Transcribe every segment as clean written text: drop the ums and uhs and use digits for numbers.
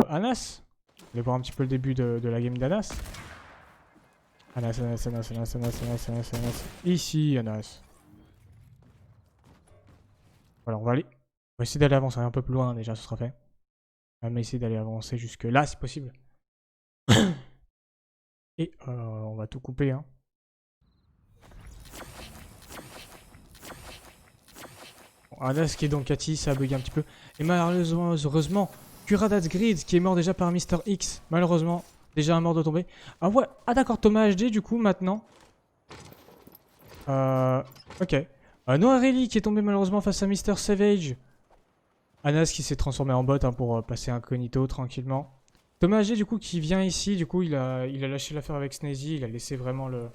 Anas. On va voir un petit peu le début de la game d'Anas. Anas. Ici, Anas. Voilà, on va essayer d'aller avancer un peu plus loin déjà, ce sera fait. On va essayer d'aller avancer jusque là si possible. Et on va tout couper, hein. Bon, Anas qui est dans Cathy, ça a bugué un petit peu. Et malheureusement, heureusement, Kuradas Grid qui est mort déjà par Mister X. Malheureusement, déjà un mort de tomber. Ah ouais, ah d'accord, Thomas HD du coup maintenant. Ok. Noah Rayleigh qui est tombé malheureusement face à Mister Savage. Anas qui s'est transformé en bot hein, pour passer incognito tranquillement. Thomas HD du coup qui vient ici, du coup il a lâché l'affaire avec Snazy, il a laissé vraiment le,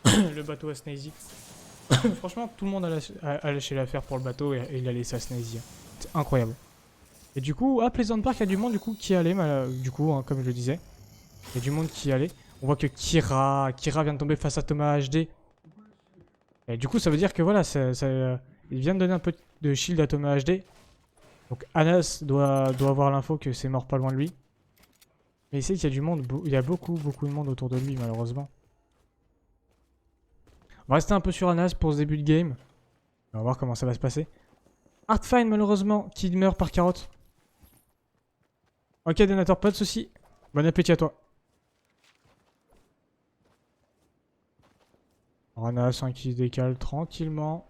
le bateau à Snazy. Franchement tout le monde a lâché l'affaire pour le bateau et il a laissé à Snazy. C'est incroyable. Et du coup, à Pleasant Park, il y a du monde du coup qui allait, du coup, hein, comme je le disais. Il y a du monde qui allait. On voit que Kira vient de tomber face à Thomas HD. Et du coup, ça veut dire que voilà, il vient de donner un peu de shield à Thomas HD. Donc Anas doit avoir l'info que c'est mort pas loin de lui. Mais c'est qu'il y a du monde, il y a beaucoup de monde autour de lui malheureusement. On va rester un peu sur Anas pour ce début de game. On va voir comment ça va se passer. Artfine malheureusement qui meurt par carotte. Ok Donator, pas de soucis. Bon appétit à toi. Anas hein, qui se décale tranquillement.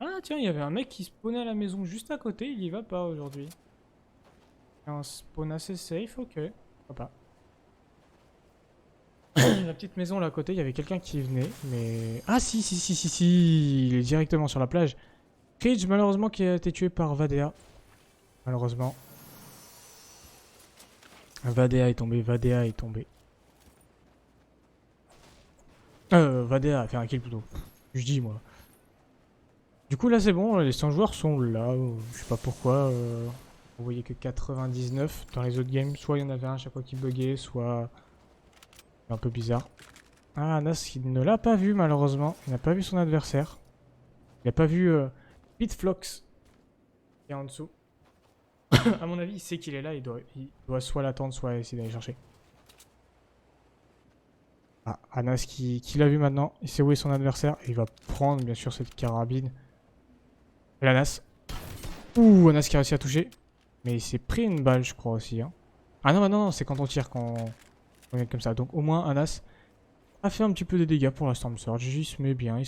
Ah tiens, il y avait un mec qui spawnait à la maison juste à côté, il y va pas aujourd'hui. Un spawn assez safe, ok. Pourquoi pas. La petite maison là à côté, il y avait quelqu'un qui venait, mais... Ah si, il est directement sur la plage. Ridge malheureusement qui a été tué par Vadea. Malheureusement. Vadea est tombé. Vadea a fait un kill plutôt. Je dis moi. Du coup là c'est bon, les 100 joueurs sont là. Je sais pas pourquoi. Vous voyez que 99 dans les autres games. Soit il y en avait un à chaque fois qui buguait, soit... un peu bizarre. Ah, Anas il ne l'a pas vu malheureusement. Il n'a pas vu son adversaire. Il n'a pas vu Bitflox qui est en dessous. À mon avis, il sait qu'il est là. Il doit soit l'attendre, soit essayer d'aller chercher. Ah, Anas qui l'a vu maintenant. Il sait où est son adversaire. Et il va prendre bien sûr cette carabine. Et Anas. Ouh, Anas qui a réussi à toucher. Mais il s'est pris une balle, je crois aussi. Hein. Ah non, non, c'est quand on tire qu'on est comme ça. Donc au moins, Anas a fait un petit peu de dégâts pour la Storm Surge. Il se met bien,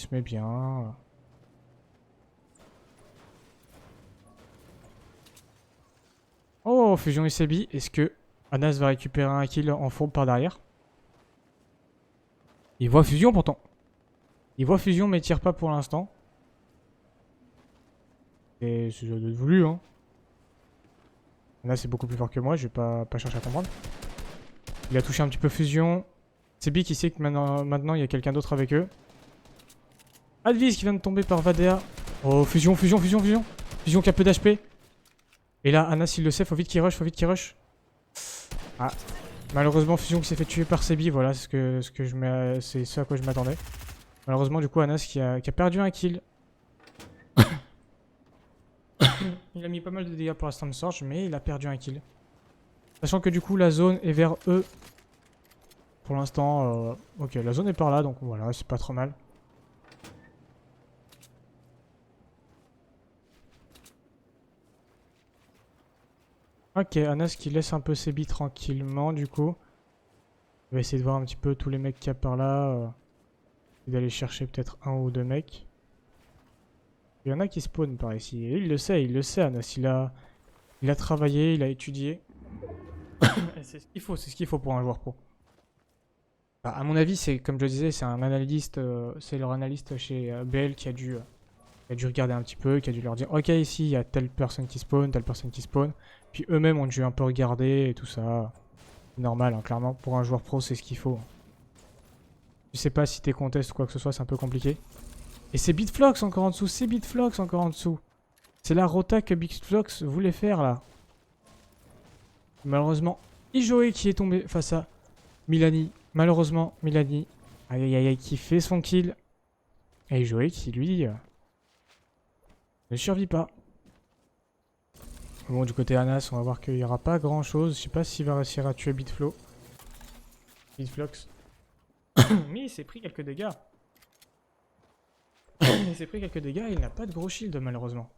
Oh, Fusion et Sebi. Est-ce que Anas va récupérer un kill en fourbe par derrière? Il voit Fusion pourtant. Il voit Fusion mais il tire pas pour l'instant. Et c'est voulu hein. Anas c'est beaucoup plus fort que moi, je vais pas chercher à comprendre. Il a touché un petit peu Fusion. Sebi qui sait que maintenant il y a quelqu'un d'autre avec eux. Advis qui vient de tomber par Vadea. Oh, Fusion. Fusion qui a peu d'HP. Et là, Anas il le sait, faut vite qu'il rush. Ah, malheureusement Fusion qui s'est fait tuer par Sebi, voilà, c'est ce à quoi je m'attendais. Malheureusement du coup Anas qui a perdu un kill. Il a mis pas mal de dégâts pour la Storm Surge, mais il a perdu un kill. Sachant que du coup la zone est vers eux. Pour l'instant, ok, la zone est par là, donc voilà, c'est pas trop mal. Ok, Anas qui laisse un peu Sebi tranquillement du coup. Il va essayer de voir un petit peu tous les mecs qu'il y a par là. Et d'aller chercher peut-être un ou deux mecs. Il y en a qui spawnent par ici. Et il le sait Anas. Il a travaillé, il a étudié. C'est ce qu'il faut pour un joueur pro. Bah, à mon avis, c'est comme je le disais, c'est un analyste, c'est leur analyste chez BL qui a dû regarder un petit peu, qui a dû leur dire ok ici il y a telle personne qui spawn, telle personne qui spawn. Puis eux-mêmes ont dû un peu regarder et tout ça. Normal, hein, clairement. Pour un joueur pro, c'est ce qu'il faut. Je sais pas si t'es contest ou quoi que ce soit, c'est un peu compliqué. Et c'est Bitflox encore en dessous, C'est la rota que Bitflox voulait faire là. Malheureusement, Ijoe qui est tombé face à Milani. Malheureusement, Milani. Aïe, qui fait son kill. Et Joey qui, lui, ne survit pas. Bon, du côté Anas, on va voir qu'il n'y aura pas grand chose. Je sais pas s'il va réussir à tuer Bitflox. Mais il s'est pris quelques dégâts. Il s'est pris quelques dégâts et il n'a pas de gros shield malheureusement.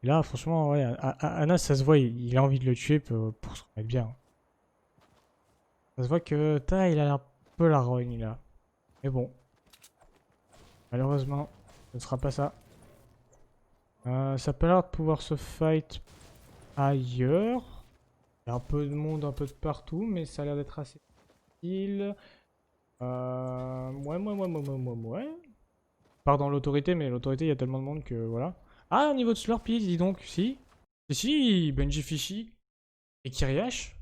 Et là, franchement, ouais, Anas, ça se voit, il a envie de le tuer pour se remettre bien. Ça se voit que Ta, il a un peu la rogne là. Mais bon. Malheureusement, ce ne sera pas ça. Ça a pas l'air de pouvoir se fight ailleurs. Il y a un peu de monde un peu de partout, mais ça a l'air d'être assez facile. Ouais. Pardon l'autorité, mais l'autorité, il y a tellement de monde que voilà. Ah, au niveau de Slurpee, dis donc, si. Si, Benji Fishy et Kyriash.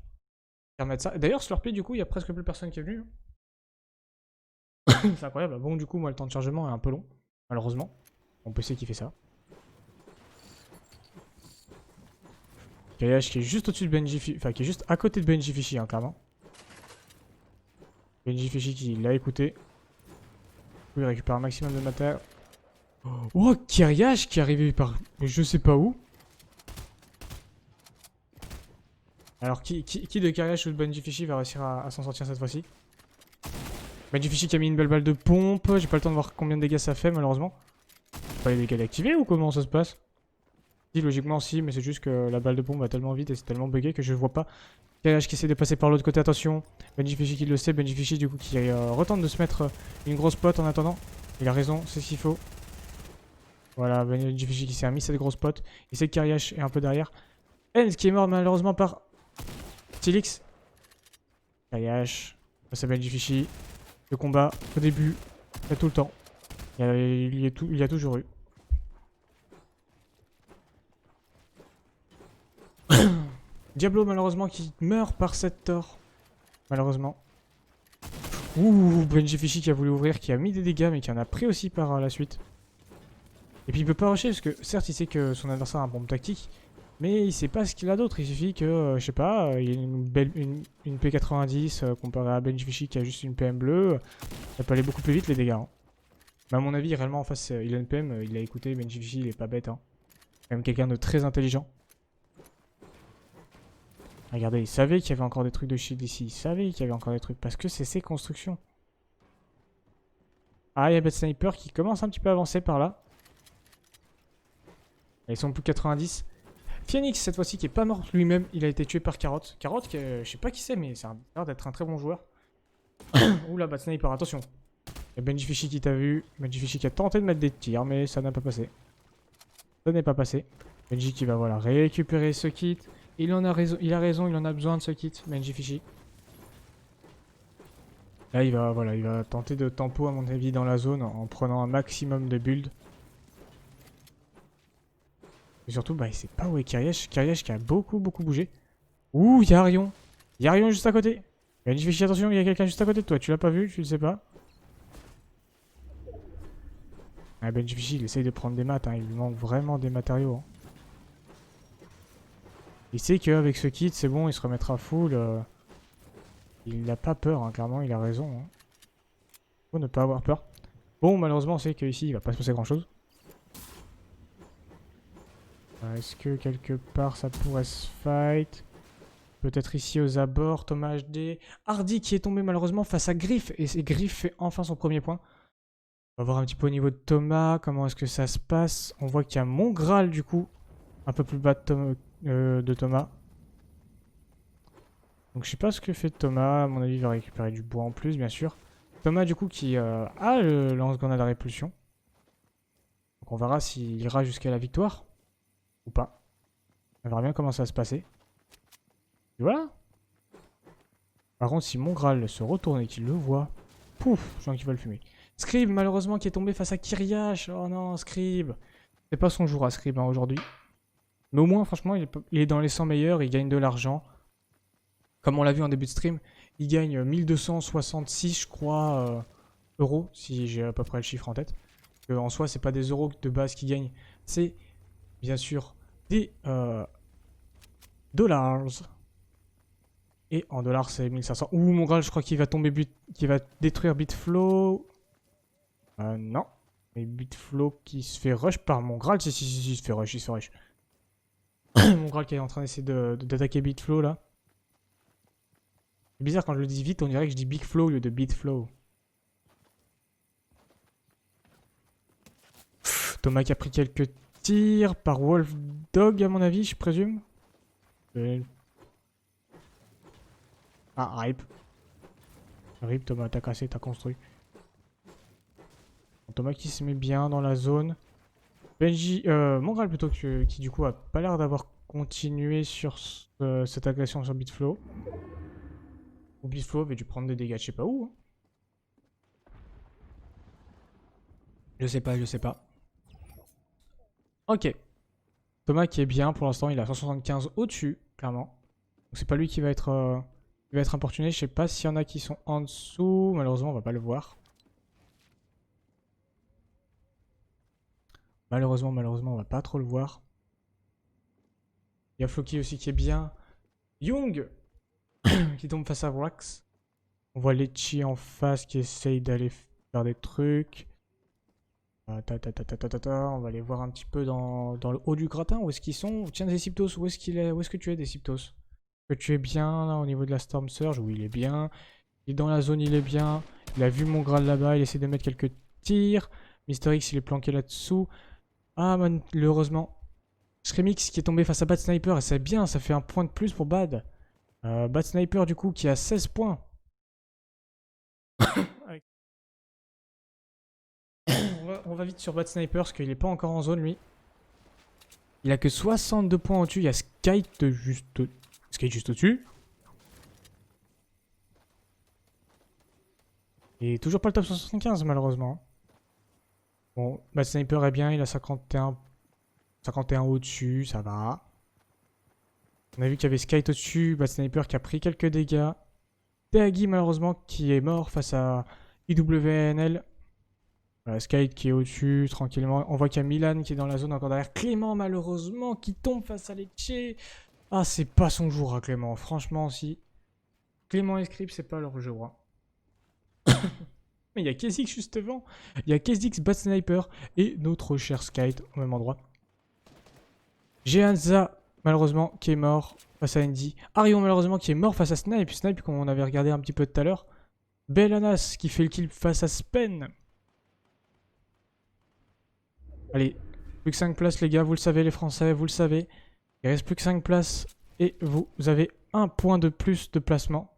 Permettre ça. D'ailleurs, Slurpee, du coup, il y a presque plus personne qui est venu. C'est incroyable. Bon, du coup, moi, le temps de chargement est un peu long, malheureusement. Mon PC qui fait ça. Kyriash qui est juste au-dessus de Benji Fishy. Enfin, qui est juste à côté de Benji Fishy, hein, clairement. Benji Fishy qui l'a écouté. Il récupère un maximum de matériel. Oh, Kyriash qui est arrivé par je sais pas où. Alors, qui de Kyriash ou de Benji Fishy va réussir à s'en sortir cette fois-ci? Benji Fishy qui a mis une belle balle de pompe. J'ai pas le temps de voir combien de dégâts ça fait, malheureusement. J'ai pas les dégâts d'activer ou comment ça se passe? Si, logiquement, si, mais c'est juste que la balle de pompe va tellement vite et c'est tellement bugué que je vois pas. Kyriash qui essaie de passer par l'autre côté, attention. Benji Fishy qui le sait, Benji Fishy du coup qui retente de se mettre une grosse pote en attendant. Il a raison, c'est ce qu'il faut. Voilà, Benji Fishy qui s'est remis cette grosse pote. Il sait que Kyriash est un peu derrière. Enz qui est mort malheureusement par Stilix. Kyriash, c'est Benji Fishy. Le combat, au début, il y a tout le temps. Il y a toujours eu. Diablo malheureusement qui meurt par cette tort. Malheureusement. Ouh, Benji Fishy qui a voulu ouvrir, qui a mis des dégâts mais qui en a pris aussi par la suite. Et puis il peut pas rusher parce que certes il sait que son adversaire a un bombe tactique, mais il sait pas ce qu'il a d'autre. Il suffit que, je sais pas, il y ait une P90 comparé à Benji Fishy qui a juste une PM bleue. Ça peut aller beaucoup plus vite les dégâts. Hein. Mais à mon avis, réellement en face, il a une PM, il a écouté, Benji Fishy il est pas bête. Hein. Quand même quelqu'un de très intelligent. Regardez, il savait qu'il y avait encore des trucs de shield ici. Il savait qu'il y avait encore des trucs parce que c'est ses constructions. Ah, il y a Bad Sniper qui commence un petit peu à avancer par là. Ils sont plus 90. Phoenix, cette fois-ci, qui est pas mort lui-même, il a été tué par Carotte. Carotte, qui, je sais pas qui c'est, mais ça a l'air d'être un très bon joueur. Oula, Bad Sniper, attention. Il y a Benji Fishy qui t'a vu. Benji Fishy qui a tenté de mettre des tirs, mais ça n'a pas passé. Ça n'est pas passé. Benji qui va voilà, récupérer ce kit. Il a raison, il en a besoin de ce kit, Benji Fishy. Là, il va tenter de tempo, à mon avis, dans la zone en prenant un maximum de build. Et surtout, bah, il sait pas où est Kyriash. Kyriash qui a beaucoup bougé. Ouh, il y a Arion. Il y a Arion juste à côté. Benji Fishy, attention, il y a quelqu'un juste à côté de toi. Tu l'as pas vu, tu le sais pas. Ah, Benji Fishy, il essaye de prendre des maths. Hein. Il lui manque vraiment des matériaux. Hein. Il sait qu'avec ce kit, c'est bon, il se remettra full. Il n'a pas peur, hein, clairement, il a raison. Hein. Faut ne pas avoir peur. Bon, malheureusement, on sait qu'ici, il va pas se passer grand chose. Est-ce que quelque part ça pourrait se fight? Peut-être ici aux abords, Thomas HD. Hardy qui est tombé malheureusement face à Griff. Et Griff fait enfin son premier point. On va voir un petit peu au niveau de Thomas. Comment est-ce que ça se passe? On voit qu'il y a Mongral du coup. Un peu plus bas de Thomas. Donc je sais pas ce que fait Thomas. À mon avis il va récupérer du bois en plus bien sûr. Thomas du coup qui a le lance-grenade à répulsion. Donc on verra s'il ira jusqu'à la victoire. Ou pas. On verra bien comment ça va se passer. Et voilà. Par contre, si Mongral se retourne et qu'il le voit, pouf, je sens qu'il va le fumer. Scribe, malheureusement, qui est tombé face à Kyriash. Oh non, Scribe. C'est pas son jour à Scribe hein, aujourd'hui. Mais au moins, franchement, il est dans les 100 meilleurs, il gagne de l'argent. Comme on l'a vu en début de stream, il gagne 1266, je crois, euros, si j'ai à peu près le chiffre en tête. En soi, c'est pas des euros de base qu'il gagne, c'est bien sûr des dollars. Et en dollars, c'est 1500. Ouh, mon Graal, je crois qu'il va tomber qu'il va détruire Bitflow. Non. Mais Bitflow qui se fait rush par mon Graal. Si, il se fait rush, il se fait rush. Mon Graal qui est en train d'essayer d'attaquer Bitflow, là. C'est bizarre, quand je le dis vite, on dirait que je dis Big Flow au lieu de Bitflow. Thomas qui a pris quelques tirs par Wolf Dog, à mon avis, je présume. Ah, rip. Rip, Thomas, t'as cassé, t'as construit. Thomas qui se met bien dans la zone. Benji, mon Graal plutôt, qui du coup a pas l'air d'avoir continué sur cette agression sur Bitflow. Ou Bitflow avait dû prendre des dégâts, je sais pas où. Hein. Je sais pas, je sais pas. Ok. Thomas qui est bien pour l'instant, il a 175 au-dessus, clairement. Donc c'est pas lui qui va être importuné. Je sais pas s'il y en a qui sont en dessous. Malheureusement, on va pas le voir. Malheureusement, on va pas trop le voir. Il y a Floki aussi qui est bien. Young qui tombe face à Wax. On voit Lechi en face qui essaye d'aller faire des trucs. On va aller voir un petit peu dans le haut du gratin. Où est-ce qu'ils sont? Tiens, Deciptos, où est-ce qu'il est? Où est-ce que tu es, Deciptos? Est-ce que tu es bien là au niveau de la Storm Surge? Oui, il est bien. Il est dans la zone, il est bien. Il a vu mon Graal là-bas, il essaie de mettre quelques tirs. Mister X, il est planqué là-dessous. Ah, malheureusement. Skremix qui est tombé face à Bad Sniper, et c'est bien, ça fait un point de plus pour Bad. Bad Sniper, du coup, qui a 16 points. on va vite sur Bad Sniper, parce qu'il est pas encore en zone, lui. Il a que 62 points au-dessus. Il y a Skate juste au-dessus. Et toujours pas le top 75, malheureusement. Bon, Bad Sniper est bien, il a 51 au-dessus, ça va. On a vu qu'il y avait Skate au-dessus, Bad Sniper qui a pris quelques dégâts. Teagi malheureusement qui est mort face à IWNL. Voilà, Skate qui est au-dessus tranquillement. On voit qu'il y a Milan qui est dans la zone encore derrière. Clément malheureusement qui tombe face à Lecce. Ah, c'est pas son jour à Clément, franchement si. Clément et Script, c'est pas leur jour. Hein. Mais il y a Kesix juste devant. Il y a Kesix, Bad Sniper et notre cher Skate au même endroit. Jeanza, malheureusement, qui est mort face à Andy. Arion, malheureusement, qui est mort face à Snipe. Snipe, qu'on avait regardé un petit peu tout à l'heure. Belanas, qui fait le kill face à Spen. Allez, plus que 5 places, les gars. Vous le savez, les Français, vous le savez. Il reste plus que 5 places. Et vous avez un point de plus de placement.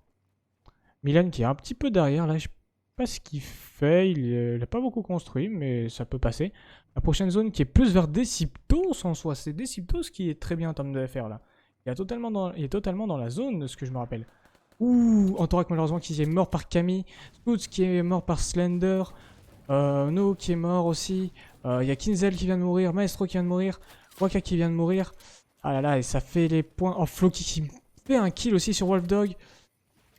Milan qui est un petit peu derrière, là. Je sais pas ce qu'il fait. Il n'a pas beaucoup construit, mais ça peut passer. La prochaine zone qui est plus vers Deciptos en soi. C'est Deciptos qui est très bien en termes de FR là. Il est totalement dans la zone de ce que je me rappelle. Ouh, Antorak malheureusement qui est mort par Camille. Scoots qui est mort par Slender. No qui est mort aussi. Il y a Kinzel qui vient de mourir. Maestro qui vient de mourir. Waka qui vient de mourir. Ah là là, et ça fait les points. Oh, Floki qui fait un kill aussi sur Wolfdog.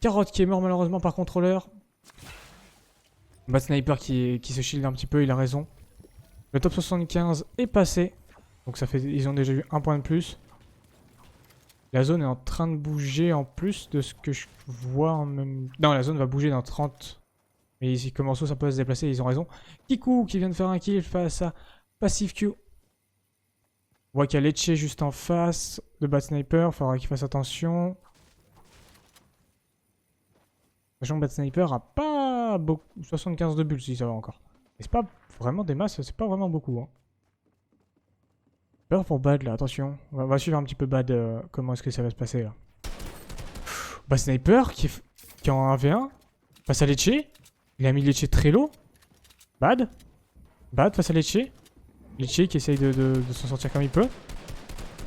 Carotte qui est mort malheureusement par contrôleur. Bad Sniper qui se shield un petit peu, il a raison. Le top 75 est passé. Donc ça fait, ils ont déjà eu un point de plus. La zone est en train de bouger en plus de ce que je vois en même... Non, la zone va bouger dans 30. Mais ici, comment ça peut se déplacer, ils ont raison. Kiku qui vient de faire un kill face à Passive Q. On voit qu'il y a Lecce juste en face de Bad Sniper, il faudra qu'il fasse attention. Sachant que Bad Sniper a pas beaucoup... 75 de bulles si ça va encore. Mais c'est pas vraiment des masses, c'est pas vraiment beaucoup. Hein. Peur pour Bad là, attention. On va suivre un petit peu Bad, comment est-ce que ça va se passer là. Bad Sniper qui est en 1v1 face à Lecce. Il a mis Lecce très low. Bad face à Lecce. Lecce qui essaye de s'en sortir comme il peut.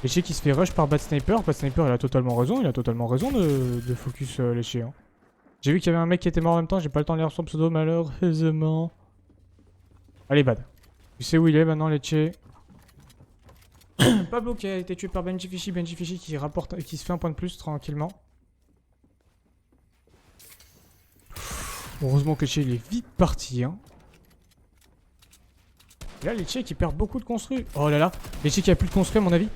Lecce qui se fait rush par Bad Sniper. Bad Sniper il a totalement raison. Il a totalement raison de focus Lecce. Hein. J'ai vu qu'il y avait un mec qui était mort en même temps. J'ai pas le temps de lire son pseudo malheureusement. Allez Bad. Tu sais où il est maintenant Lecce. Pablo qui a été tué par Benji Fishy. Benji Fishy qui se fait un point de plus tranquillement. Heureusement que Lecce il est vite parti. Hein. Et là Lecce qui perd beaucoup de construits. Oh là là. Lecce qui a plus de construits à mon avis.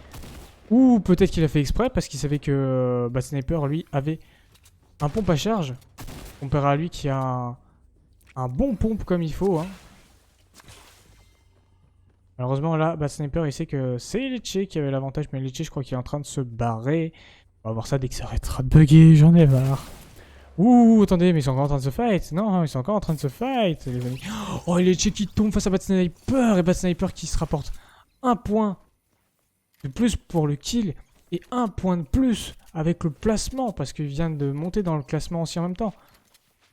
Ou peut-être qu'il a fait exprès parce qu'il savait que Bad Sniper lui avait un pompe à charge. Comparé à lui qui a un bon pompe comme il faut. Hein. Malheureusement là, Bad Sniper il sait que c'est Lecce qui avait l'avantage. Mais Lecce je crois qu'il est en train de se barrer. On va voir ça dès que ça arrêtera de bugger, j'en ai marre. Ouh, attendez, mais ils sont encore en train de se fight. Non, ils sont encore en train de se fight, les amis. Oh, Lecce qui tombe face à Bad Sniper. Et Bad Sniper qui se rapporte un point de plus pour le kill. Et un point de plus avec le placement. Parce qu'il vient de monter dans le classement aussi en même temps.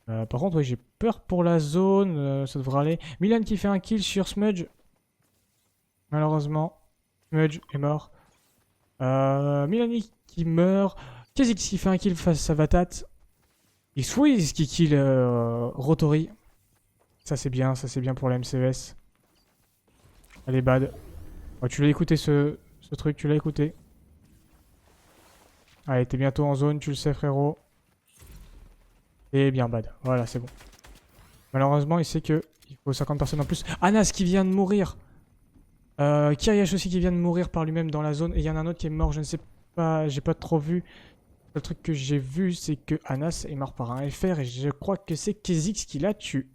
Par contre, ouais, j'ai peur pour la zone. Ça devrait aller. Milan qui fait un kill sur Smudge. Malheureusement, Smudge est mort. Milani qui meurt. Kha'Zix qui fait un kill face à Vatat. X-Wiz qui kill Rotori. Ça c'est bien pour la MCES. Allez, Bad. Oh, tu l'as écouté ce truc, tu l'as écouté. Allez, t'es bientôt en zone, tu le sais, frérot. Et bien, Bad. Voilà, c'est bon. Malheureusement, il sait que il faut 50 personnes en plus. Anas qui vient de mourir. Kyriash aussi qui vient de mourir par lui-même dans la zone. Et il y en a un autre qui est mort, je ne sais pas, j'ai pas trop vu. Le truc que j'ai vu, c'est que Anas est mort par un FR. Et je crois que c'est Kha'Zix qui l'a tué.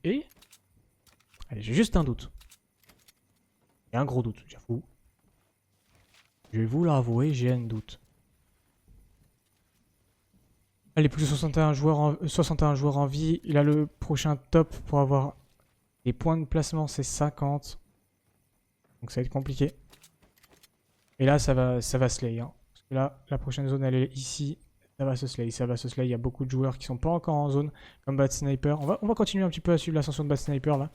Allez, j'ai juste un doute. Il y a un gros doute, j'avoue. Je vais vous l'avouer, j'ai un doute. Allez, plus de 61 joueurs en vie. Il a le prochain top pour avoir les points de placement, c'est 50. Donc ça va être compliqué. Et là, ça va slay. Hein. Parce que là, la prochaine zone, elle est ici. Ça va se slay, ça va se slay. Il y a beaucoup de joueurs qui sont pas encore en zone, comme Bad Sniper. On va continuer un petit peu à suivre l'ascension de Bad Sniper, là.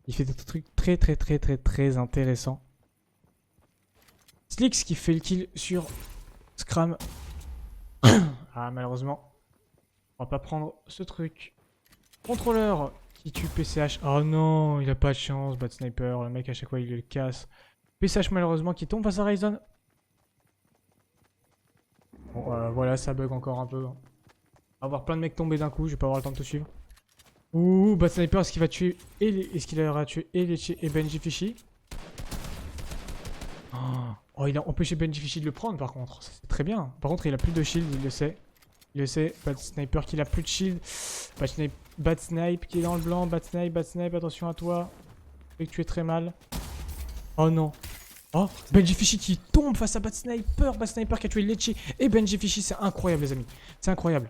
Il fait des trucs très intéressants. Slicks qui fait le kill sur Scram. Ah, malheureusement, on va pas prendre ce truc. Contrôleur qui tue PCH. Oh non, il a pas de chance, Bad Sniper. Le mec, à chaque fois, il le casse. PCH, malheureusement, qui tombe face à Ryzen. Bon, voilà, ça bug encore un peu. On va avoir plein de mecs tomber d'un coup, je vais pas avoir le temps de te suivre. Ouh, Bad Sniper, est-ce qu'il va tuer est-ce qu'il aura tué Lecce et Benji Fishy? Oh, il a empêché Benji Fishy de le prendre par contre. C'est très bien. Par contre, il a plus de shield, il le sait. Il le sait. Bad Sniper qui a plus de shield. Bad Snipe qui est dans le blanc. Bad Snipe, attention à toi. Je sais que tu es très mal. Oh non. Oh, Benji Fishy qui tombe face à Bad Sniper. Bad Sniper qui a tué Lecce et Benji Fishy. C'est incroyable, les amis. C'est incroyable.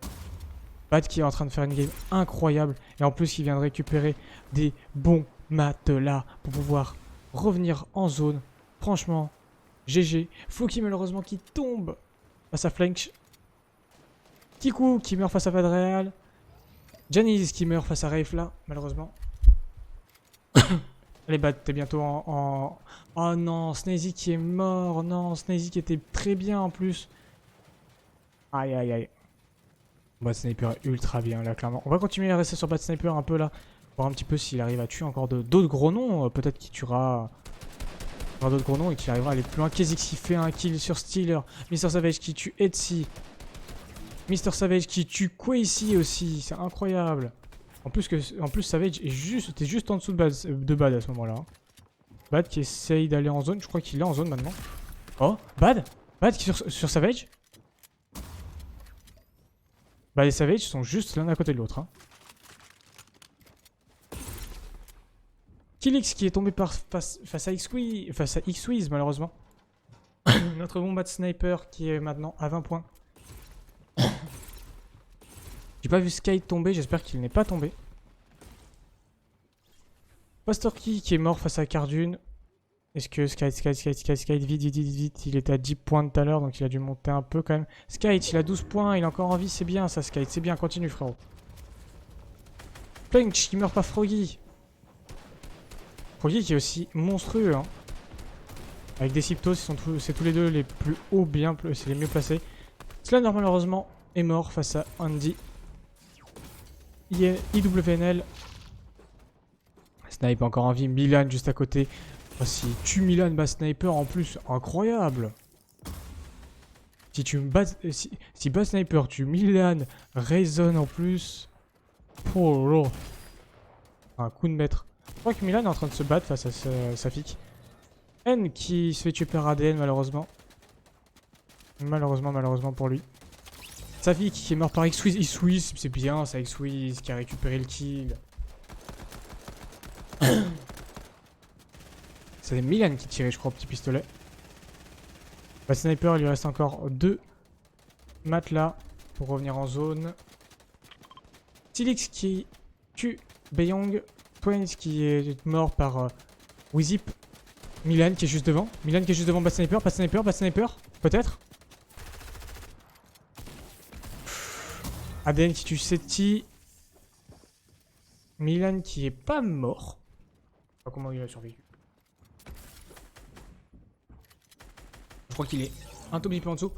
Bad qui est en train de faire une game incroyable. Et en plus, il vient de récupérer des bons matelas pour pouvoir revenir en zone. Franchement, GG. Floki malheureusement qui tombe face à Flank. Kiku qui meurt face à Vadreal. Janice qui meurt face à Raifla, malheureusement. Allez, Bad, t'es bientôt en... Oh non, Snazy qui est mort. Non, Snazy qui était très bien en plus. Aïe, aïe, aïe. Bad Sniper est ultra bien là, clairement. On va continuer à rester sur Bad Sniper un peu là. Voir un petit peu s'il arrive à tuer encore d'autres gros noms. Peut-être qu'il tuera d'autres gros noms et qu'il arrivera à aller plus loin. Kha'Zix qui fait un kill sur Stealer. Mr Savage qui tue Etsy. Mr Savage qui tue Quacy aussi. C'est incroyable. En plus, Savage est juste en dessous de Bad à ce moment-là. Bad qui essaye d'aller en zone. Je crois qu'il est en zone maintenant. Oh, Bad qui sur Savage. Bah les Savage sont juste l'un à côté de l'autre. Hein. Killix qui est tombé face à X-Wiz malheureusement. Notre bon Bad Sniper qui est maintenant à 20 points. J'ai pas vu Sky tomber, j'espère qu'il n'est pas tombé. Pastorki qui est mort face à Cardune. Est-ce que Sky, vite, il était à 10 points tout à l'heure, donc il a dû monter un peu quand même. Sky, il a 12 points, il est encore en vie, c'est bien ça, Sky, c'est bien, continue frérot. Plank qui meurt pas Froggy. Froggy qui est aussi monstrueux, hein. Avec des Siptos, c'est tous les deux les plus hauts, c'est les mieux placés. Slender malheureusement est mort face à Andy. IWNL. Snipe encore en vie, Milan juste à côté. Oh, si tu Milan Bad Sniper en plus, incroyable. Si Bad Sniper tue Milan, Rayson en plus. Oh là. Un coup de maître. Je crois que Milan est en train de se battre face à Safik. N qui se fait tuer par ADN malheureusement. Malheureusement pour lui. Savik qui est mort par X-Wiz. X-Wiz, c'est bien, c'est X-Wiz qui a récupéré le kill. C'est Milan qui tirait, je crois, au petit pistolet. Bah, sniper, il lui reste encore 2 matelas pour revenir en zone. Tilix qui tue Beyong. Twins qui est mort par Wizip. Milan qui est juste devant. Milan qui est juste devant. Bad sniper, bad sniper, bad sniper. Peut-être. ADN qui tue Seti. Milan qui est pas mort. Je sais pas comment il a survécu. Je crois qu'il est un tout petit peu en dessous.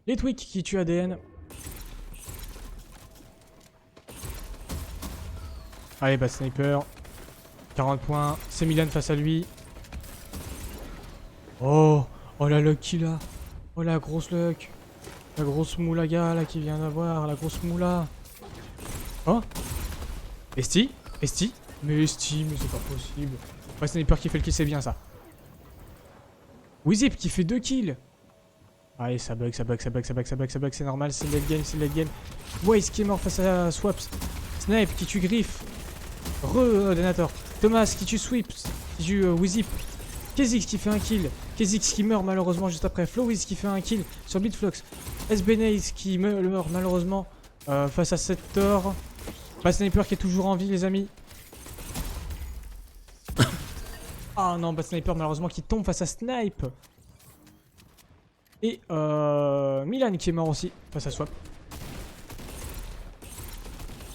Les Twix qui tue ADN. Allez, bad sniper. 40 points. C'est Milan face à lui. Oh, oh la luck qu'il a. Oh la grosse luck. La grosse moulaga là qui vient d'avoir. La grosse moula. Oh. Esti. Esti. Mais Esti, mais c'est pas possible. Ouais, sniper qui fait le kill, c'est bien ça. Wizip qui fait 2 kills. Allez, ça bug, ça bug, ça bug, ça bug, ça bug, ça bug, c'est normal, c'est late game, c'est late game. Waze qui est mort face à Swaps. Snipe qui tue Griff. Donator. Thomas qui tue Sweeps. Qui tue Wizip. Kezix qui fait un kill. Kezix qui meurt malheureusement juste après. Flowiz qui fait un kill sur Bitflux. SBNaze qui meurt malheureusement face à Sector. Bad Sniper qui est toujours en vie, les amis. Ah non, Bad Sniper malheureusement qui tombe face à Snipe. Et Milan qui est mort aussi face à Swap.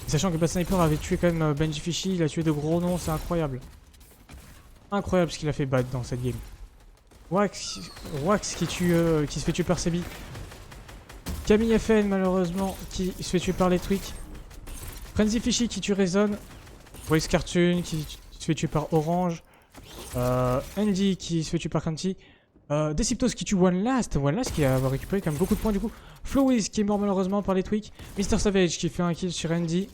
Sachant que Bad Sniper avait tué quand même Benji Fishy, il a tué de gros noms, c'est incroyable. Incroyable ce qu'il a fait battre dans cette game. Wax qui se fait tuer par Sebi. Camille FN malheureusement qui se fait tuer par les Twix. Frenzy Fishy qui tue Rezon. Waze Cartoon qui se fait tuer par Orange. Andy qui se fait tuer par Kanti. Deceptos qui tue One Last qui a récupéré quand même beaucoup de points du coup. Flowiz qui est mort malheureusement par les Twix. Mr Savage qui fait un kill sur Andy.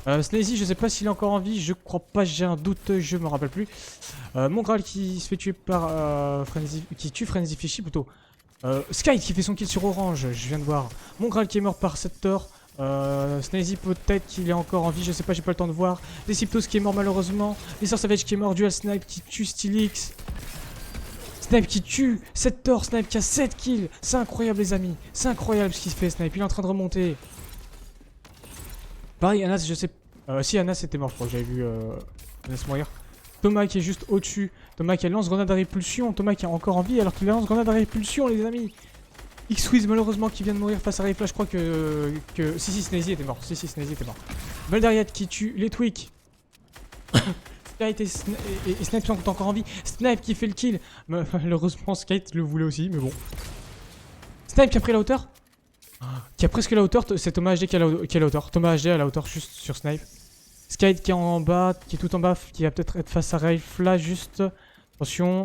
Snazy, je sais pas s'il est encore en vie, je crois pas, j'ai un doute, je me rappelle plus. Mongral qui se fait tuer par qui tue Frenzy Fishy plutôt. Sky qui fait son kill sur Orange, je viens de voir. Mongral qui est mort par Sector. Snazy peut-être qu'il est encore en vie, je sais pas, j'ai pas le temps de voir. Deceptos qui est mort malheureusement. Mr Savage qui est mort, Dual Snipe qui tue Stylix. Snipe qui tue Sector, Snipe qui a 7 kills. C'est incroyable les amis, c'est incroyable ce qu'il fait Snipe, il est en train de remonter. Pareil, Anas, je sais... si, Anas était mort, je crois que j'avais vu Anas mourir. Thomas qui est juste au-dessus. Thomas qui a lance-grenade à répulsion. Thomas qui est encore en vie alors qu'il a lance-grenade à répulsion, les amis. X-Wiz, malheureusement, qui vient de mourir face à Rayfla. Je crois que... Si, Snazy était mort. Si, Snazy était mort. Veldariat qui tue les Twix. Skite et Snipe sont encore en vie. Snipe qui fait le kill. Malheureusement, Skite le voulait aussi, mais bon. Snipe qui a pris la hauteur. Qui a presque la hauteur, c'est Thomas HD qui a la hauteur. Thomas HD a la hauteur juste sur Snipe. Skite qui est en bas, qui est tout en bas, qui va peut-être être face à Rayfla juste. Attention.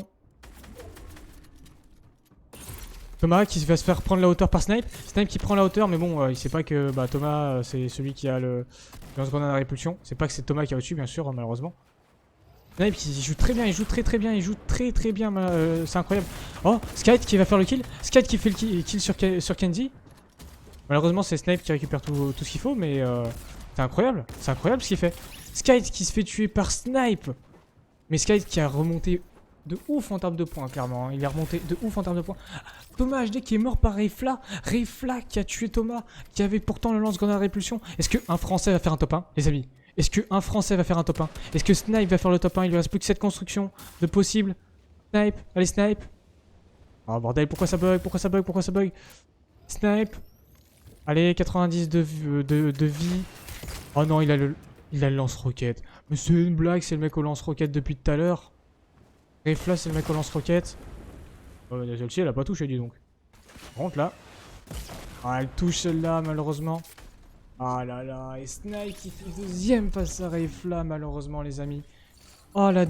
Thomas qui va se faire prendre la hauteur par Snipe. Snipe qui prend la hauteur, mais bon, il sait pas que Thomas c'est celui qui a le lance-grenade à répulsion. C'est pas que c'est Thomas qui a au-dessus, bien sûr, malheureusement. Snipe qui joue très bien, il joue très bien, il joue très bien, c'est incroyable. Oh, Skite qui va faire le kill. Skite qui fait le kill sur Kenzie. Malheureusement, c'est Snipe qui récupère tout ce qu'il faut, mais c'est incroyable ce qu'il fait. Skite qui se fait tuer par Snipe. Mais Skite qui a remonté de ouf en termes de points, clairement. Il est remonté de ouf en termes de points. Thomas HD qui est mort par Rayfla. Rayfla qui a tué Thomas, qui avait pourtant le lance-grenade à répulsion. Est-ce qu'un Français va faire un top 1, les amis? Est-ce qu'un Français va faire un top 1? Est-ce que Snipe va faire le top 1? Il lui reste plus que 7 constructions de possibles. Snipe, allez Snipe. Oh bordel, pourquoi ça bug? Snipe. Allez, 90 de vie. Oh non, il a le lance-roquette. Mais c'est une blague, c'est le mec au lance-roquette depuis tout à l'heure. Rayfla, c'est le mec au lance-roquette. Oh, celle-ci, elle a pas touché, dis donc. Rentre là. Ah, elle touche celle-là, malheureusement. Ah là là, et Snipe qui fait deuxième face à Rayfla, malheureusement, les amis. Oh, la